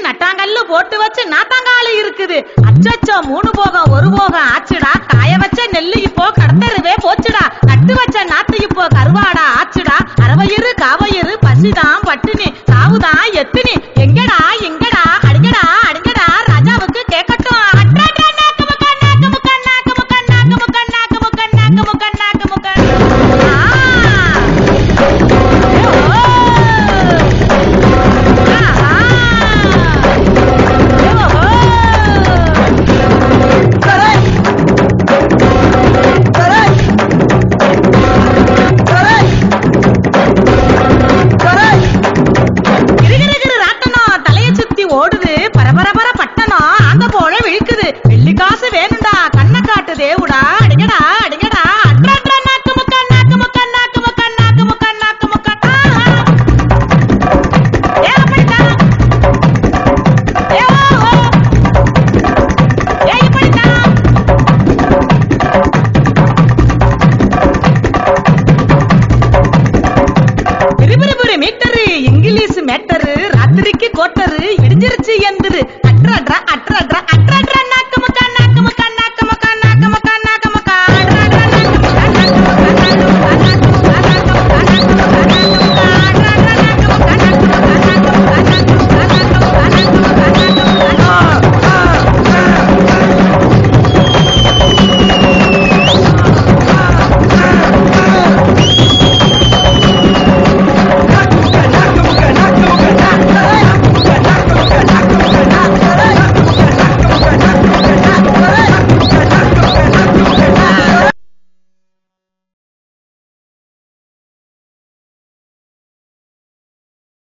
நட்டாங்கல்லு போட்டு வச்சு நாத்தாங்காலு இருக்குது. அச்சச்சோ 3 போகம் 1 போகம் ஆச்சுடா. காய வச்ச நெல்லு இப்போ கடத்தருவே போச்சுடா. நட்டு வச்ச நாத்து இப்போ கருவாடா ஆச்சுடா. அரவயிறு காவயிறு பசிதான் பட்டினி சாவுதான் எத்தினி. எங்கடா எங்கடா அடிங்கடா அடிங்கடா ராஜாவுக்கு கேட்கட்டும். இங்கிலீஷ் மேட்டரு ராத்திரிக்கு கோட்டரு இடிஞ்சிருச்சு எந்திரு. அட்ரா